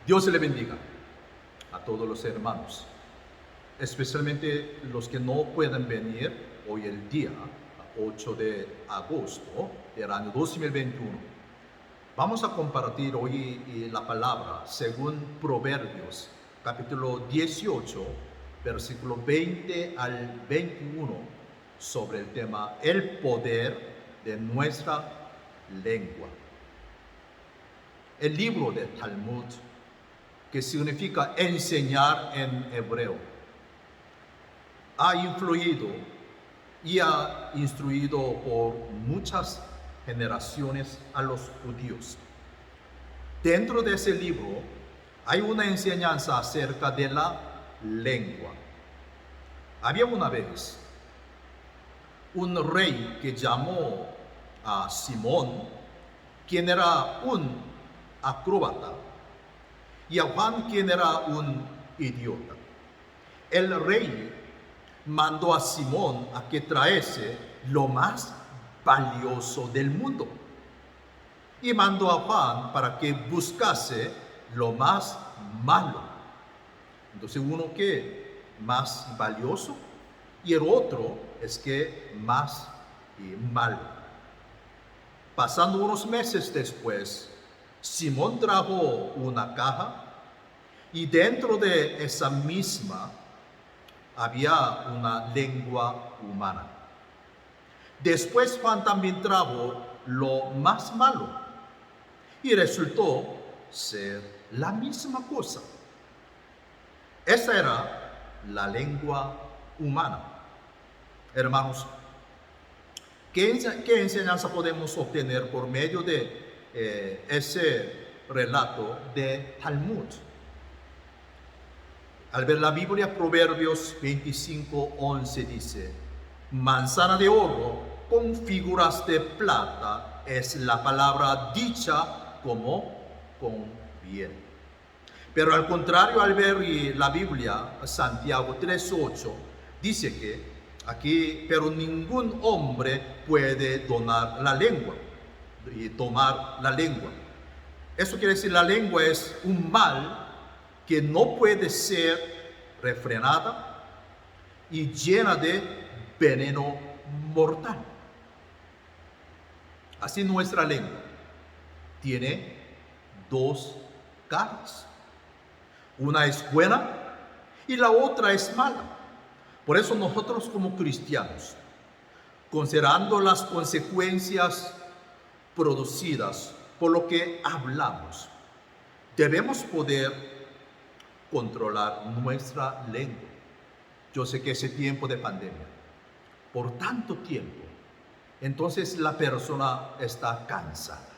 Dios le bendiga a todos los hermanos, especialmente los que no pueden venir hoy el día 8 de agosto del año 2021. Vamos a compartir hoy la palabra según Proverbios, capítulo 18, versículo 20 al 21, sobre el tema el poder de nuestra lengua. El libro de Talmud, que significa enseñar en hebreo, ha influido y ha instruido por muchas generaciones a los judíos. Dentro de ese libro hay una enseñanza acerca de la lengua. Había una vez un rey que llamó a Simón, quien era un acróbata, y a Juan, quien era un idiota. El rey mandó a Simón a que trajese lo más valioso del mundo, y mandó a Juan para que buscase lo más malo. Entonces uno que más valioso y el otro es que más malo. Pasando unos meses después, Simón trajo una caja y dentro de esa misma había una lengua humana. Después Juan también trajo lo más malo y resultó ser la misma cosa. Esa era la lengua humana. Hermanos, ¿qué enseñanza podemos obtener por medio de ese relato de Talmud? Al ver la Biblia, Proverbios 25:11 dice: manzana de oro con figuras de plata es la palabra dicha como con bien. Pero al contrario, al ver la Biblia, Santiago 3:8 dice que aquí, pero ningún hombre puede donar la lengua y tomar la lengua. Eso quiere decir, la lengua es un mal que no puede ser refrenada y llena de veneno mortal. Así nuestra lengua tiene dos caras. Una es buena y la otra es mala. Por eso nosotros como cristianos, considerando las consecuencias producidas por lo que hablamos, debemos poder controlar nuestra lengua. Yo sé que ese tiempo de pandemia, por tanto tiempo, entonces la persona está cansada.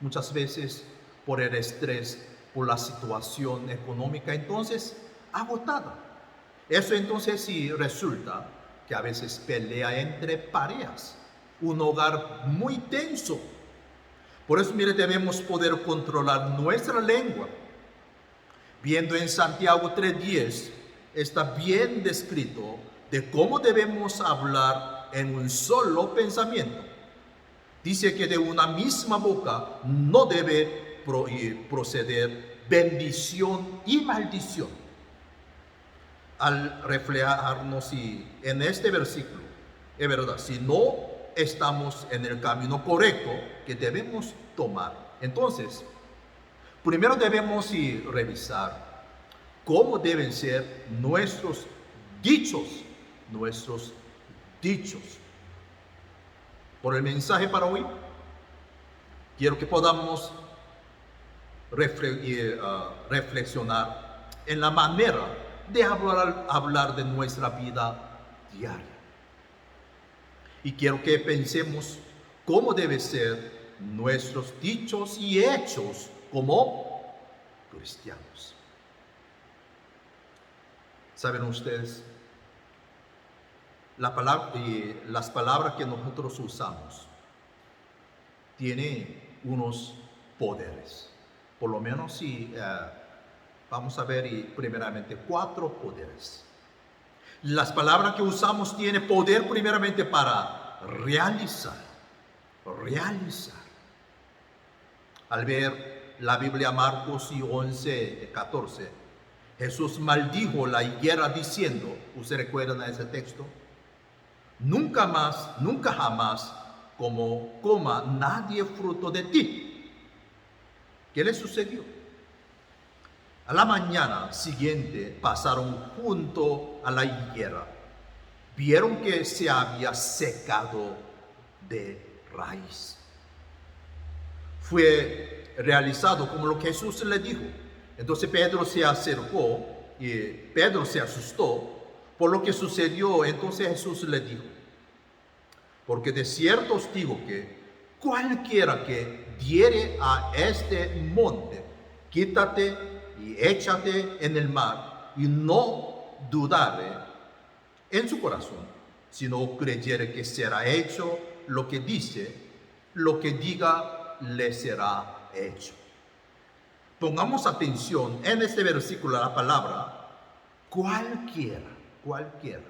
Muchas veces por el estrés, por la situación económica, entonces agotada. Eso entonces sí resulta que a veces pelea entre parejas, un hogar muy tenso. Por eso, mire, debemos poder controlar nuestra lengua. Viendo en Santiago 3:10, está bien descrito de cómo debemos hablar en un solo pensamiento. Dice que de una misma boca no debe proceder bendición y maldición. Al reflejarnos en este versículo, es verdad, si no estamos en el camino correcto que debemos tomar, entonces primero debemos revisar cómo deben ser nuestros dichos. Por el mensaje para hoy, quiero que podamos reflexionar en la manera de hablar de nuestra vida diaria. Y quiero que pensemos cómo deben ser nuestros dichos y hechos como cristianos. ¿Saben ustedes? Las palabras que nosotros usamos tienen unos poderes. Por lo menos si vamos a ver primeramente 4 poderes. Las palabras que usamos tienen poder primeramente para realizar. Al ver la Biblia Marcos y 11:14, Jesús maldijo la higuera diciendo, ¿ustedes recuerdan ese texto? Nunca más, nunca jamás coma nadie fruto de ti. ¿Qué le sucedió? A la mañana siguiente pasaron junto a la higuera. Vieron que se había secado de raíz. Fue realizado como lo que Jesús le dijo. Entonces Pedro se acercó y Pedro se asustó por lo que sucedió. Entonces Jesús le dijo, porque de cierto os digo que cualquiera que diere a este monte, quítate y échate en el mar, y no dudare en su corazón, sino creyere que será hecho lo que dice, lo que diga le será hecho. Pongamos atención en este versículo a la palabra cualquiera, cualquiera.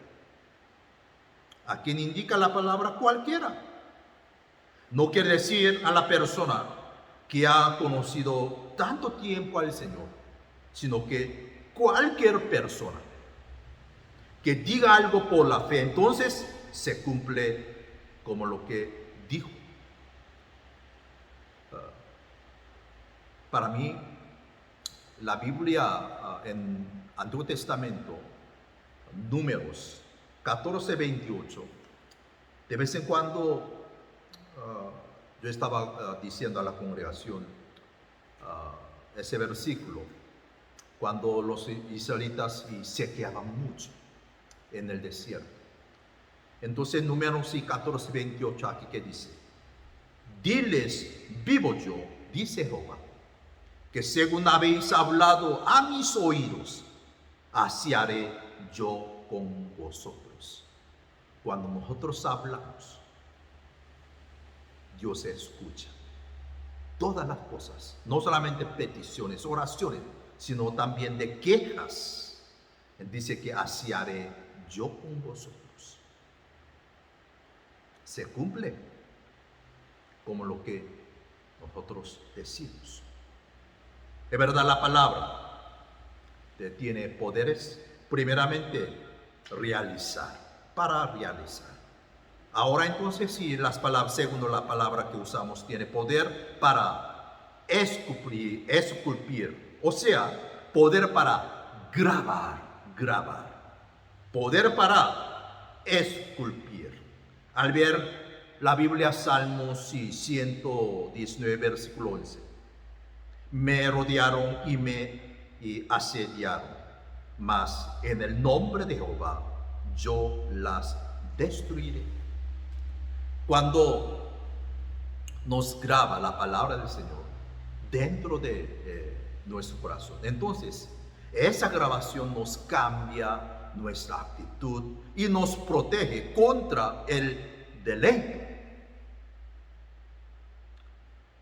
¿A quién indica la palabra cualquiera? No quiere decir a la persona que ha conocido tanto tiempo al Señor, sino que cualquier persona que diga algo por la fe, entonces se cumple como lo que dijo. Para mí, la Biblia en Antiguo Testamento, Números 14:28, de vez en cuando yo estaba diciendo a la congregación ese versículo, cuando los israelitas sequeaban mucho en el desierto. Entonces Números 14:28 aquí que dice, diles, vivo yo, dice Jehová, que según habéis hablado a mis oídos, así haré yo con vosotros. Cuando nosotros hablamos, Dios escucha todas las cosas, no solamente peticiones, oraciones, sino también de quejas. Él dice que así haré yo con vosotros. Se cumple como lo que nosotros decimos. De verdad, la palabra tiene poderes, primeramente, para realizar. Ahora entonces, si las palabras, según la palabra que usamos, tiene poder para esculpir, o sea, poder para grabar, poder para esculpir. Al ver la Biblia, Salmos 119, versículo 11, me rodearon y me asediaron, mas en el nombre de Jehová yo las destruiré. Cuando nos graba la palabra del Señor dentro de nuestro corazón, entonces esa grabación nos cambia nuestra actitud y nos protege contra el deleite.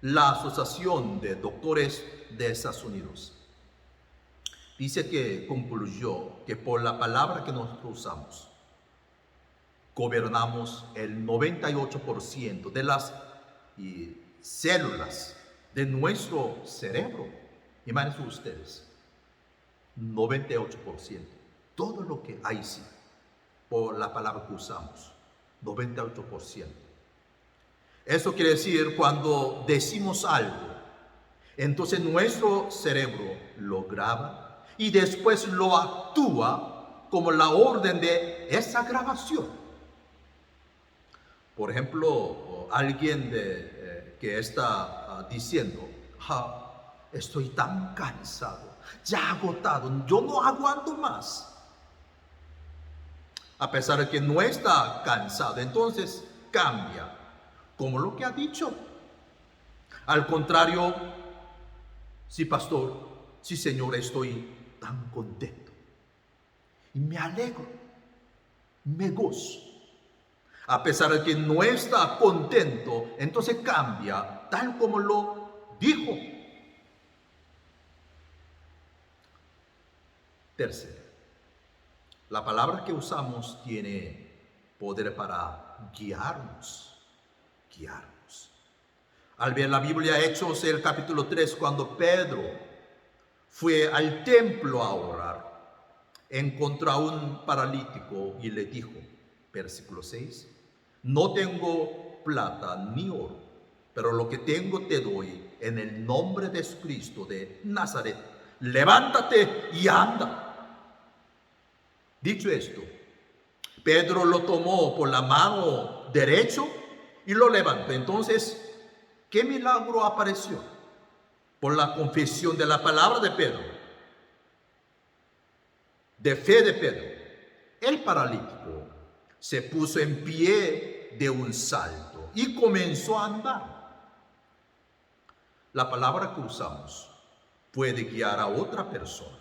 La Asociación de Doctores de Estados Unidos dice que concluyó que por la palabra que nosotros usamos, gobernamos el 98% de las células de nuestro cerebro. Imagínense ustedes, 98%. Todo lo que hay, sí, por la palabra que usamos, 98%. Eso quiere decir, cuando decimos algo, entonces nuestro cerebro lo graba y después lo actúa como la orden de esa grabación. Por ejemplo, alguien que está diciendo, estoy tan cansado, ya agotado, yo no aguanto más. A pesar de que no está cansado, entonces cambia como lo que ha dicho. Al contrario, sí, pastor, sí, Señor, estoy tan contento y me alegro, me gozo. A pesar de que no está contento, entonces cambia tal como lo dijo. Tercero, la palabra que usamos tiene poder para guiarnos. Al ver la Biblia, Hechos, el capítulo 3, cuando Pedro fue al templo a orar, encontró a un paralítico y le dijo, versículo 6, no tengo plata ni oro, pero lo que tengo te doy en el nombre de Jesucristo de Nazaret. Levántate y anda. Dicho esto, Pedro lo tomó por la mano derecho y lo levantó. Entonces, ¿qué milagro apareció? Por la confesión de la palabra de Pedro, de fe de Pedro, el paralítico se puso en pie de un salto y comenzó a andar. La palabra que usamos puede guiar a otra persona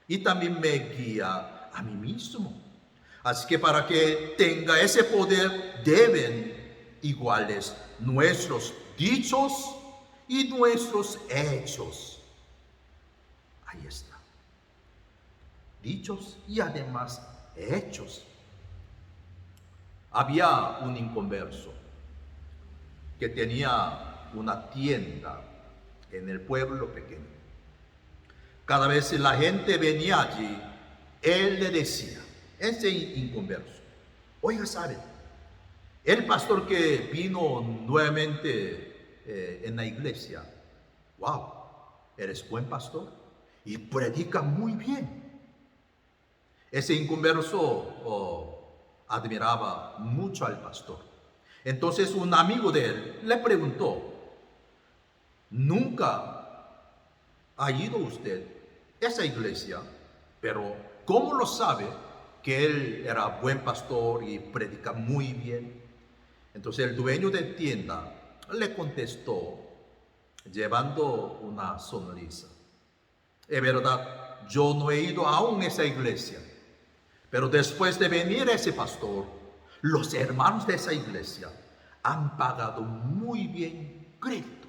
y también me guía a mí mismo. Así que para que tenga ese poder deben iguales nuestros dichos y nuestros hechos. Ahí está. Dichos y además hechos. Había un inconverso que tenía una tienda en el pueblo pequeño. Cada vez que la gente venía allí, él le decía, ese inconverso, oiga, ¿sabe? El pastor que vino nuevamente en la iglesia, wow, eres buen pastor y predica muy bien. Ese inconverso admiraba mucho al pastor. Entonces un amigo de él le preguntó, ¿nunca ha ido usted a esa iglesia? Pero ¿cómo lo sabe que él era buen pastor y predica muy bien? Entonces el dueño de tienda le contestó llevando una sonrisa. Es verdad, yo no he ido aún a esa iglesia, pero después de venir ese pastor, los hermanos de esa iglesia han pagado muy bien crédito.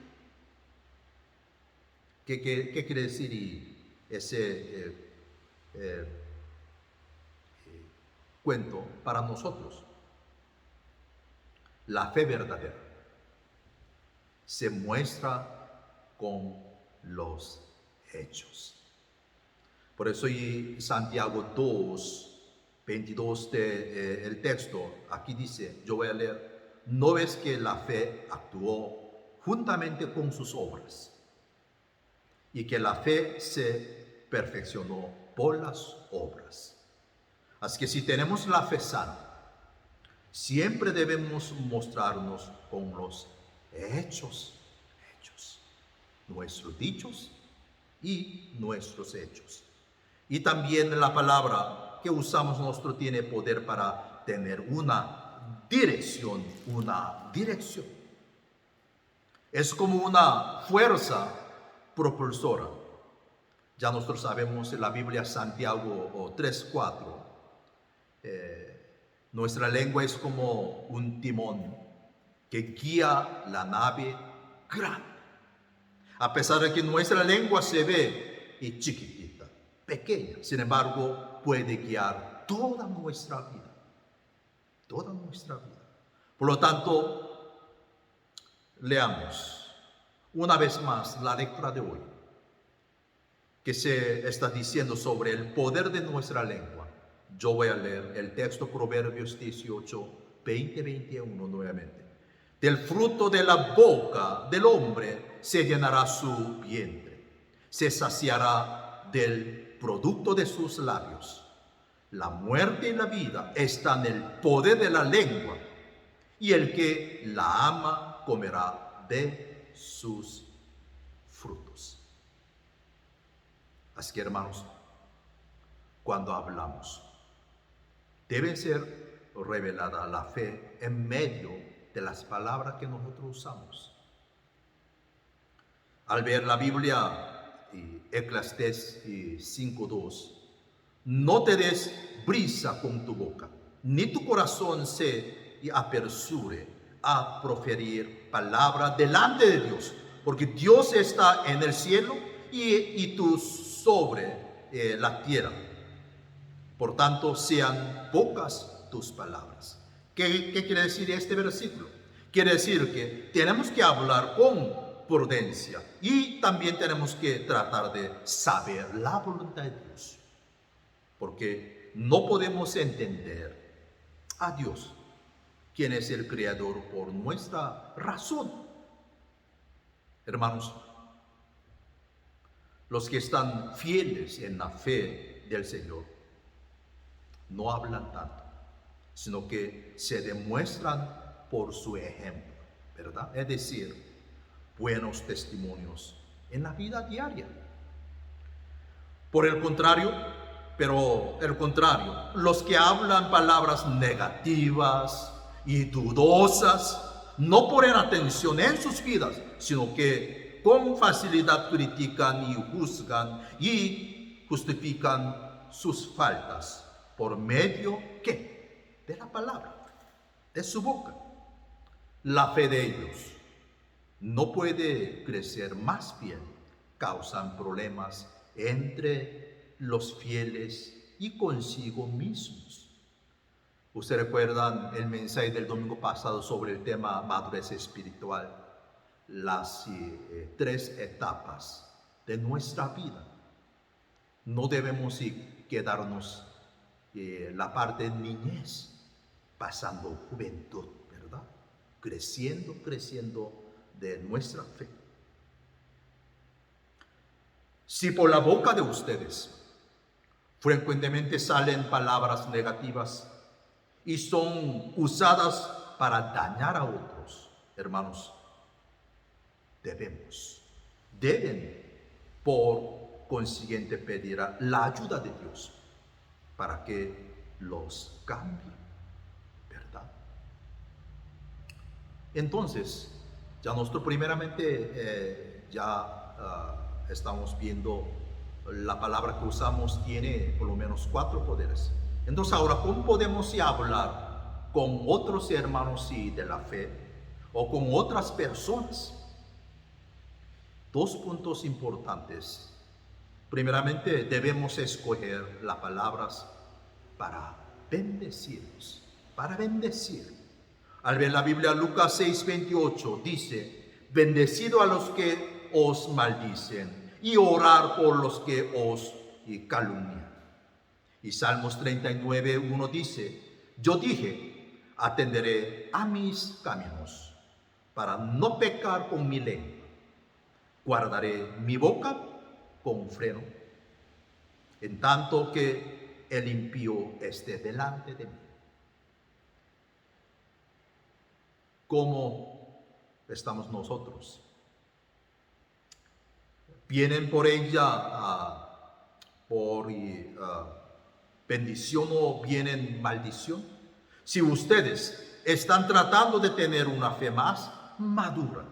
¿Qué quiere decir ese cuento para nosotros? La fe verdadera se muestra con los hechos. Por eso y Santiago 2, 22 el texto, aquí dice, yo voy a leer, ¿no ves que la fe actuó juntamente con sus obras? Y que la fe se perfeccionó por las obras. Así que si tenemos la fe sana, siempre debemos mostrarnos con los hechos, nuestros dichos y nuestros hechos. Y también la palabra que usamos nosotros tiene poder para tener una dirección, Es como una fuerza propulsora. Ya nosotros sabemos en la Biblia Santiago 3:4. Nuestra lengua es como un timón que guía la nave grande. A pesar de que nuestra lengua se ve y chiquitita, pequeña, sin embargo, puede guiar toda nuestra vida. Toda nuestra vida. Por lo tanto, leamos una vez más la lectura de hoy, que se está diciendo sobre el poder de nuestra lengua. Yo voy a leer el texto Proverbios 18, 20, 21 nuevamente. Del fruto de la boca del hombre se llenará su vientre, se saciará del producto de sus labios. La muerte y la vida están en el poder de la lengua, y el que la ama comerá de sus frutos. Así que, hermanos, cuando hablamos, debe ser revelada la fe en medio de las palabras que nosotros usamos. Al ver la Biblia, Eclesiastés 5:2, no te des prisa con tu boca, ni tu corazón se apresure a proferir palabra delante de Dios, porque Dios está en el cielo y tú sobre la tierra. Por tanto, sean pocas tus palabras. ¿Qué quiere decir este versículo? Quiere decir que tenemos que hablar con prudencia y también tenemos que tratar de saber la voluntad de Dios, porque no podemos entender a Dios, quien es el creador, por nuestra razón. Hermanos, los que están fieles en la fe del Señor no hablan tanto, sino que se demuestran por su ejemplo, ¿verdad? Es decir, buenos testimonios en la vida diaria. Por el contrario, los que hablan palabras negativas y dudosas no ponen atención en sus vidas, sino que con facilidad critican y juzgan y justifican sus faltas por medio ¿qué? De la palabra, de su boca. La fe de ellos no puede crecer, más bien causan problemas entre los fieles y consigo mismos. Ustedes recuerdan el mensaje del domingo pasado sobre el tema madurez espiritual, las 3 etapas de nuestra vida. No debemos quedarnos la parte de niñez, pasando juventud, ¿verdad? Creciendo de nuestra fe. Si por la boca de ustedes frecuentemente salen palabras negativas y son usadas para dañar a otros, hermanos, deben por consiguiente pedir la ayuda de Dios para que los cambie, ¿verdad? Entonces, ya nosotros primeramente estamos viendo la palabra que usamos tiene por lo menos 4 poderes. Entonces ahora, ¿cómo podemos hablar con otros hermanos de la fe o con otras personas? 2 puntos importantes. Primeramente, debemos escoger las palabras para bendecirnos, para bendecir. Al ver la Biblia, Lucas 6:28 dice: bendecido a los que os maldicen y orar por los que os calumnian. Y Salmos 39:1 dice: yo dije, atenderé a mis caminos para no pecar con mi lengua, guardaré mi boca con freno, en tanto que el impío esté delante de mí. ¿Cómo estamos nosotros? ¿Vienen por ella por bendición o vienen maldición? Si ustedes están tratando de tener una fe más madura,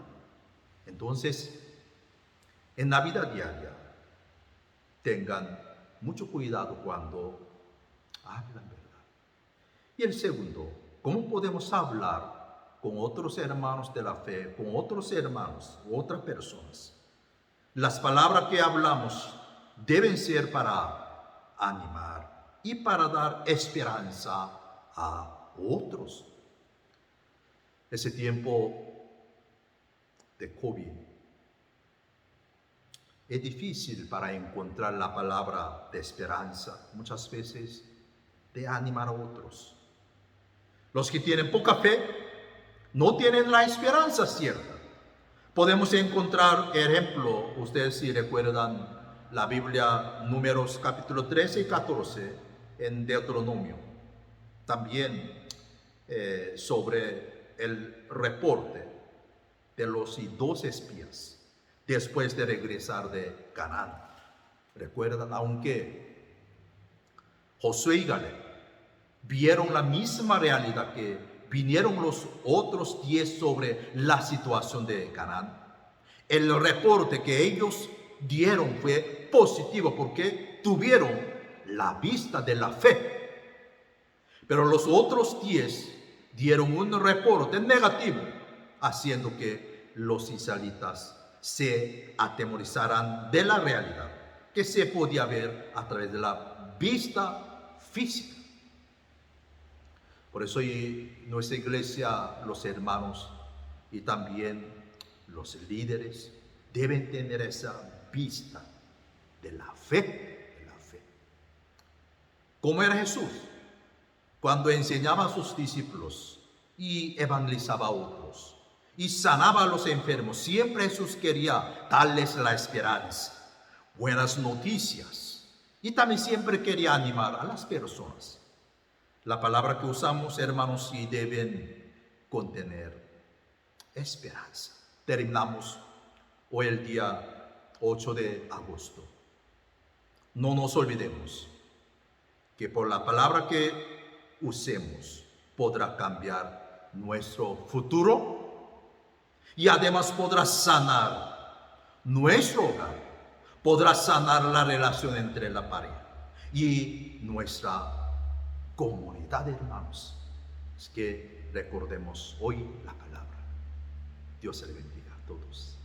entonces en la vida diaria tengan mucho cuidado cuando hablan verdad. Y el segundo, ¿cómo podemos hablar con otros hermanos de la fe, con otros hermanos u otras personas? Las palabras que hablamos deben ser para animar y para dar esperanza a otros. Ese tiempo de COVID es difícil para encontrar la palabra de esperanza, muchas veces de animar a otros. Los que tienen poca fe no tienen la esperanza cierta. Podemos encontrar ejemplo, ustedes si recuerdan la Biblia, Números capítulo 13 y 14 en Deuteronomio. También sobre el reporte de los 2 espías después de regresar de Canaán. Recuerdan, aunque Josué y Caleb vieron la misma realidad que vinieron los otros 10 sobre la situación de Canaán, el reporte que ellos dieron fue positivo porque tuvieron la vista de la fe. Pero los otros 10 dieron un reporte negativo, haciendo que los israelitas se atemorizaran de la realidad que se podía ver a través de la vista física. Por eso en nuestra iglesia los hermanos Y también los líderes deben tener esa vista de la fe, de la fe. ¿Cómo era Jesús? Cuando enseñaba a sus discípulos y evangelizaba a otros y sanaba a los enfermos, siempre Jesús quería darles la esperanza, buenas noticias, y también siempre quería animar a las personas. La palabra que usamos, hermanos, sí deben contener esperanza. Terminamos hoy el día 8 de agosto. No nos olvidemos que por la palabra que usemos podrá cambiar nuestro futuro y además podrá sanar nuestro hogar, podrá sanar la relación entre la pareja y nuestra comunidad de hermanos. Es que recordemos hoy la palabra. Dios le bendiga a todos.